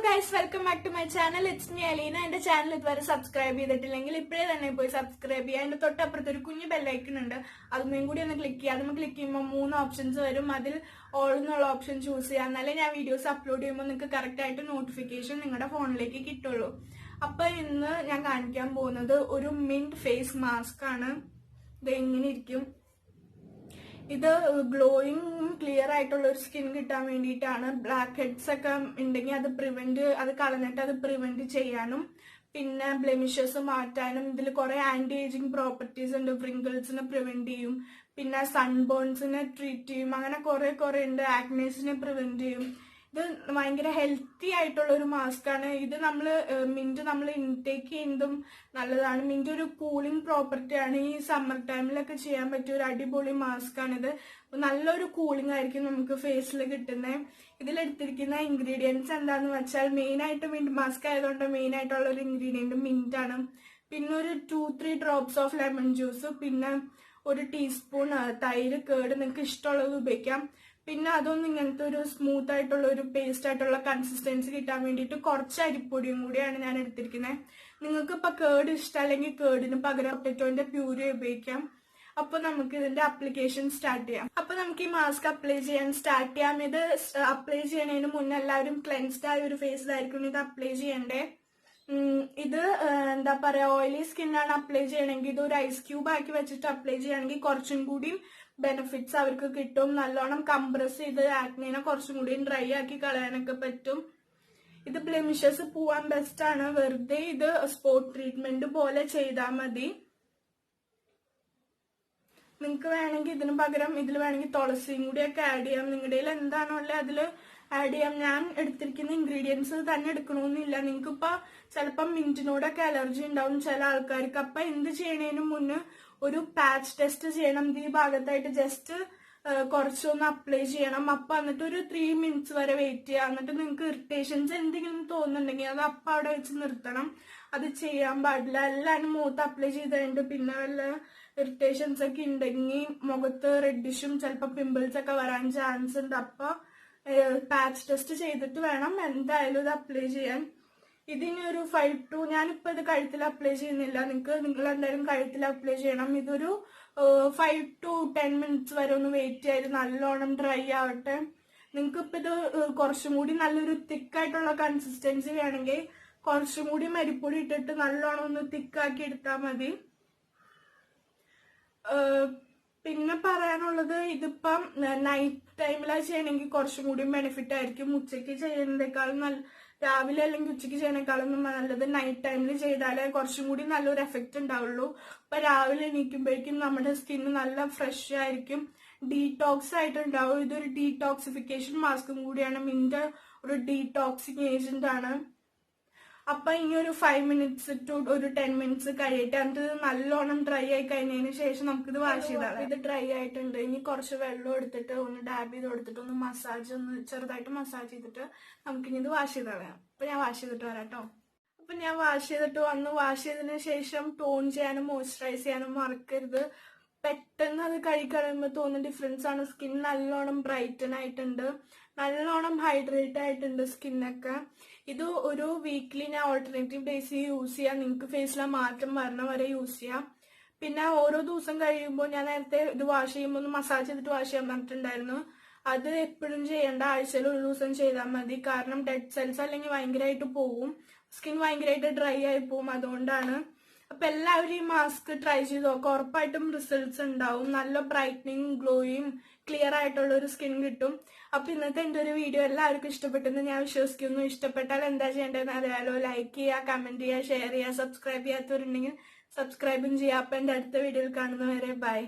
guys, welcome back to my channel. It's me Aleena. And the channel is subscribe ചെയ്തിട്ടില്ലെങ്കിൽ ഇപ്പോഴേ തന്നെ പോയി subscribe ചെയ്യുക. അതിന്റെ തൊട്ടപ്പുറത്ത് ഒരു കുഞ്ഞു ബെൽ ഐക്കൺ ഉണ്ട്. അതും കൂടി ഒന്ന് ക്ലിക്ക് ചെയ്യുക. അതും ക്ലിക്ക് ചെയ്യുമ്പോൾ 3 ഓപ്ഷൻസ് വരും. അതിൽ ഓൾ എന്നുള്ള ഓപ്ഷൻ ചൂസ് ചെയ്യുക. എന്നാലേ ഞാൻ വീഡിയോസ് അപ്ലോഡ് ചെയ്യുമ്പോൾ നിങ്ങൾക്ക് കറക്റ്റ് ആയിട്ട് നോട്ടിഫിക്കേഷൻ നിങ്ങളുടെ ഫോണിലേക്ക് കിട്ടുള്ളൂ. അപ്പൊ ഇന്ന് ഞാൻ കാണിക്കാൻ പോകുന്നത് ഒരു മിന്റ് ഫേസ് മാസ്ക് ആണ്. ഇത് എങ്ങനെ ഇരിക്കും? ഇത് ഗ്ലോയിങ് ക്ലിയർ ആയിട്ടുള്ള ഒരു സ്കിൻ കിട്ടാൻ വേണ്ടിയിട്ടാണ്. ബ്ലാക്ക് ഹെഡ്സ് ഒക്കെ ഉണ്ടെങ്കിൽ അത് കളഞ്ഞിട്ട് അത് പ്രിവെന്റ് ചെയ്യാനും പിന്നെ ബ്ലെമിഷസ് മാറ്റാനും ഇതിൽ കുറെ ആന്റി ഏജിങ് പ്രോപ്പർട്ടീസ് ഉണ്ട്. വ്രിങ്കിൾസിനെ പ്രിവെന്റ് ചെയ്യും, പിന്നെ സൺബേൺസിനെ ട്രീറ്റ് ചെയ്യും, അങ്ങനെ കുറെ ഉണ്ട്. ആക്നേസിനെ പ്രിവെന്റ് ചെയ്യും. ഇത് ഭയങ്കര ഹെൽത്തി ആയിട്ടുള്ള ഒരു മാസ്ക് ആണ്. ഇത് മിന്റ് നമ്മൾ ഇൻടേക്ക് ചെയ്യുന്നതും നല്ലതാണ്. മിന്റ് ഒരു കൂളിംഗ് പ്രോപ്പർട്ടി ആണ്. ഈ സമ്മർ ടൈമിലൊക്കെ ചെയ്യാൻ പറ്റിയ ഒരു അടിപൊളി മാസ്ക് ആണിത്. നല്ലൊരു കൂളിംഗ് ആയിരിക്കും നമുക്ക് ഫേസിൽ കിട്ടുന്നത്. ഇതിലെടുത്തിരിക്കുന്ന ഇൻഗ്രീഡിയൻസ് എന്താന്ന് വെച്ചാൽ മെയിൻ ആയിട്ട് മിന്റ് മാസ്ക് ആയതുകൊണ്ട് മെയിൻ ആയിട്ടുള്ള ഒരു ഇൻഗ്രീഡിയന്റ് മിന്റ് ആണ്. പിന്നെ ഒരു 2-3 ഡ്രോപ്സ് ഓഫ് ലെമൺ ജ്യൂസ്, പിന്നെ ഒരു ടീസ്പൂൺ തൈര്, കേട് നിങ്ങൾക്ക് ഇഷ്ടമുള്ളത് ഉപയോഗിക്കാം. പിന്നെ അതൊന്നും ഇങ്ങനത്തെ ഒരു സ്മൂത്ത് ആയിട്ടുള്ള ഒരു പേസ്റ്റ് ആയിട്ടുള്ള കൺസിസ്റ്റൻസി കിട്ടാൻ വേണ്ടിയിട്ട് കുറച്ച് അരിപ്പൊടിയും കൂടിയാണ് ഞാൻ എടുത്തിരിക്കുന്നത്. നിങ്ങൾക്ക് ഇപ്പൊ കേട് ഇഷ്ടം അല്ലെങ്കിൽ കേടിന് പകരം പൊട്ടറ്റോന്റെ പ്യൂരി ഉപയോഗിക്കാം. അപ്പൊ നമുക്ക് ഇതിന്റെ അപ്ലിക്കേഷൻ സ്റ്റാർട്ട് ചെയ്യാം. അപ്പൊ നമുക്ക് ഈ മാസ്ക് അപ്ലൈ ചെയ്യാൻ സ്റ്റാർട്ട് ചെയ്യാം. ഇത് അപ്ലൈ ചെയ്യുന്നതിന് മുന്നേ എല്ലാവരും ക്ലെൻസ്ഡ് ആയ ഒരു ഫേസിലായിരിക്കും ഇത് അപ്ലൈ ചെയ്യണ്ടേ. ഇത് എന്താ പറയാ, ഓയിലി സ്കിന്നാണ് അപ്ലൈ ചെയ്യണമെങ്കിൽ ഇത് ഒരു ഐസ് ക്യൂബ് ആക്കി വെച്ചിട്ട് അപ്ലൈ ചെയ്യുകയാണെങ്കിൽ കുറച്ചും കൂടി ബെനിഫിറ്റ്സ് അവർക്ക് കിട്ടും. നല്ലോണം കംപ്രസ് ചെയ്ത് ആക്നേനെ കുറച്ചും കൂടി ഡ്രൈ ആക്കി കളയാനൊക്കെ പറ്റും. ഇത് ബ്ലെമിഷസ് പോവാൻ ബെസ്റ്റ് ആണ്. വെറുതെ ഇത് സ്പോട്ട് ട്രീറ്റ്മെന്റ് പോലെ ചെയ്താൽ മതി. നിങ്ങൾക്ക് വേണമെങ്കിൽ ഇതിന് പകരം ഇതിൽ വേണമെങ്കിൽ തുളസിയും കൂടിയൊക്കെ ആഡ് ചെയ്യാം. നിങ്ങളുടെ കയ്യിൽ എന്താണോ അല്ലെ അതിൽ ആഡ് ചെയ്യാം. ഞാൻ എടുത്തിരിക്കുന്ന ഇൻഗ്രീഡിയൻസ് തന്നെ എടുക്കണമെന്നില്ല. നിങ്ങൾക്ക് ഇപ്പൊ ചിലപ്പം മിന്റിനോടൊക്കെ അലർജി ഉണ്ടാവും ചില ആൾക്കാർക്ക്. അപ്പൊ എന്ത് ചെയ്യണതിന് മുന്നേ ഒരു പാച്ച് ടെസ്റ്റ് ചെയ്യണം. ഈ ഭാഗത്തായിട്ട് ജസ്റ്റ് കുറച്ചൊന്ന് അപ്ലൈ ചെയ്യണം. അപ്പൊ എന്നിട്ട് ഒരു 3 മിനിറ്റ്സ് വരെ വെയിറ്റ് ചെയ്യുക. എന്നിട്ട് നിങ്ങൾക്ക് ഇറിറ്റേഷൻസ് എന്തെങ്കിലും തോന്നുന്നുണ്ടെങ്കിൽ അത് അപ്പൊ അവിടെ വെച്ച് നിർത്തണം. അത് ചെയ്യാൻ പാടില്ല. എല്ലാവരും മുഖത്ത് അപ്ലൈ ചെയ്ത് കഴിഞ്ഞിട്ട് പിന്നെ വല്ല ഇറിറ്റേഷൻസ് ഒക്കെ ഉണ്ടെങ്കിൽ മുഖത്ത് റെഡിഷും ചിലപ്പോൾ പിമ്പിൾസ് ഒക്കെ വരാൻ ചാൻസ് ഉണ്ട്. അപ്പൊ പാച്ച് ടെസ്റ്റ് ചെയ്തിട്ട് വേണം എന്തായാലും ഇത് അപ്ലൈ ചെയ്യാൻ. ഇതിന് ഒരു 5 to ഞാനിപ്പോ ഇത് കഴുത്തിൽ അപ്ലൈ ചെയ്യുന്നില്ല. നിങ്ങൾ എന്തായാലും കഴുത്തിൽ അപ്ലൈ ചെയ്യണം. ഇതൊരു 5 to 10 മിനിറ്റ്സ് വരെ ഒന്ന് വെയിറ്റ് ചെയ്ത് നല്ലോണം ഡ്രൈ ആവട്ടെ. നിങ്ങൾക്ക് ഇപ്പൊ ഇത് കുറച്ചും കൂടി നല്ലൊരു തിക്കായിട്ടുള്ള കൺസിസ്റ്റൻസി വേണമെങ്കിൽ കുറച്ചും കൂടി മരിപ്പൊടി ഇട്ടിട്ട് നല്ലോണം ഒന്ന് തിക്കാക്കി എടുത്താൽ മതി. പിന്നെ പറയാനുള്ളത്, ഇതിപ്പം നൈറ്റ് ടൈമിലാണ് ചെയ്യണമെങ്കിൽ കുറച്ചും കൂടി ബെനിഫിറ്റ് ആയിരിക്കും. ഉച്ചയ്ക്ക് ചെയ്യുന്നതിനേക്കാളും രാവിലെ അല്ലെങ്കിൽ ഉച്ചയ്ക്ക് ചെയ്യുന്നതിനേക്കാളും നല്ലത് നൈറ്റ് ടൈമിൽ ചെയ്താലേ കുറച്ചും കൂടി നല്ലൊരു എഫക്റ്റ് ഉണ്ടാവുള്ളൂ. അപ്പൊ രാവിലെ എണീക്കുമ്പോഴേക്കും നമ്മുടെ സ്കിന്ന് നല്ല ഫ്രഷ് ആയിരിക്കും, ഡീടോക്സ് ആയിട്ടുണ്ടാവും. ഇതൊരു ഡീടോക്സിഫിക്കേഷൻ മാസ്കും കൂടിയാണ്. മിന്റ് ഒരു ഡീടോക്സിങ് ഏജന്റ് ആണ്. അപ്പൊ ഇനി ഒരു 5 മിനിറ്റ്സ് ടു ഒരു 10 മിനിറ്റ്സ് കഴിയട്ടെ. എന്നിട്ട് നല്ലോണം ഡ്രൈ ആയി കഴിഞ്ഞതിന് ശേഷം നമുക്കിത് വാഷ് ചെയ്താൽ. ഇത് ഡ്രൈ ആയിട്ടുണ്ട്. ഇനി കുറച്ച് വെള്ളം എടുത്തിട്ട് ഒന്ന് ഡാബ് ചെയ്ത് കൊടുത്തിട്ട് ഒന്ന് ചെറുതായിട്ട് മസാജ് ചെയ്തിട്ട് നമുക്കിനി ഇത് വാഷ് ചെയ്ത് കളയാം. അപ്പൊ ഞാൻ വാഷ് ചെയ്തിട്ട് വരാം കേട്ടോ. അപ്പൊ ഞാൻ വാഷ് ചെയ്തിട്ട് വന്ന് വാഷ് ചെയ്തതിന് ശേഷം ടോൺ ചെയ്യാനും മോയ്സ്ചറൈസ് ചെയ്യാനും മറക്കരുത്. പെട്ടെന്ന് അത് കഴിയുമ്പോൾ തോന്നുന്ന ഡിഫറൻസ് ആണ്. സ്കിൻ നല്ലോണം ബ്രൈറ്റൻ ആയിട്ടുണ്ട്, നല്ലോണം ഹൈഡ്രേറ്റ് ആയിട്ടുണ്ട് സ്കിന്നൊക്കെ. ഇത് ഒരു വീക്ക്ലി ഞാൻ ഓൾട്ടർനേറ്റീവ് ഡേയ്സ് യൂസ് ചെയ്യാം. നിങ്ങൾക്ക് ഫേസിലെ മാറ്റം വരണ വരെ യൂസ് ചെയ്യാം. പിന്നെ ഓരോ ദിവസം കഴിയുമ്പോൾ ഞാൻ നേരത്തെ ഇത് വാഷ് ചെയ്യുമ്പോൾ ഒന്ന് മസാജ് ചെയ്തിട്ട് വാഷ് ചെയ്യാൻ പറഞ്ഞിട്ടുണ്ടായിരുന്നു. അത് എപ്പോഴും ചെയ്യേണ്ട, ആഴ്ചയിൽ ഒരു ദിവസം ചെയ്താൽ മതി. കാരണം ഡെഡ് സെൽസ് അല്ലെങ്കിൽ ഭയങ്കരമായിട്ട് പോവും, സ്കിൻ ഭയങ്കരമായിട്ട് ഡ്രൈ ആയി പോവും. അതുകൊണ്ടാണ്. അപ്പൊ എല്ലാവരും ഈ മാസ്ക് ട്രൈ ചെയ്ത് നോക്കുക. ഉറപ്പായിട്ടും റിസൾട്ട്സ് ഉണ്ടാവും. നല്ല ബ്രൈറ്റനിങ്, ഗ്ലോയിങ്, ക്ലിയർ ആയിട്ടുള്ള ഒരു സ്കിൻ കിട്ടും. അപ്പൊ ഇന്നത്തെ എന്റെ ഒരു വീഡിയോ എല്ലാവർക്കും ഇഷ്ടപ്പെട്ടെന്ന് ഞാൻ വിശ്വസിക്കുന്നു. ഇഷ്ടപ്പെട്ടാൽ എന്താ ചെയ്യേണ്ടതെന്ന് അറിയാലോ. ലൈക്ക് ചെയ്യുക, കമന്റ് ചെയ്യുക, ഷെയർ ചെയ്യുക. സബ്സ്ക്രൈബ് ചെയ്യാത്തവരുണ്ടെങ്കിൽ സബ്സ്ക്രൈബും ചെയ്യുക. അപ്പൊ എന്റെ അടുത്ത വീഡിയോയിൽ കാണുന്നവരെ ബൈ.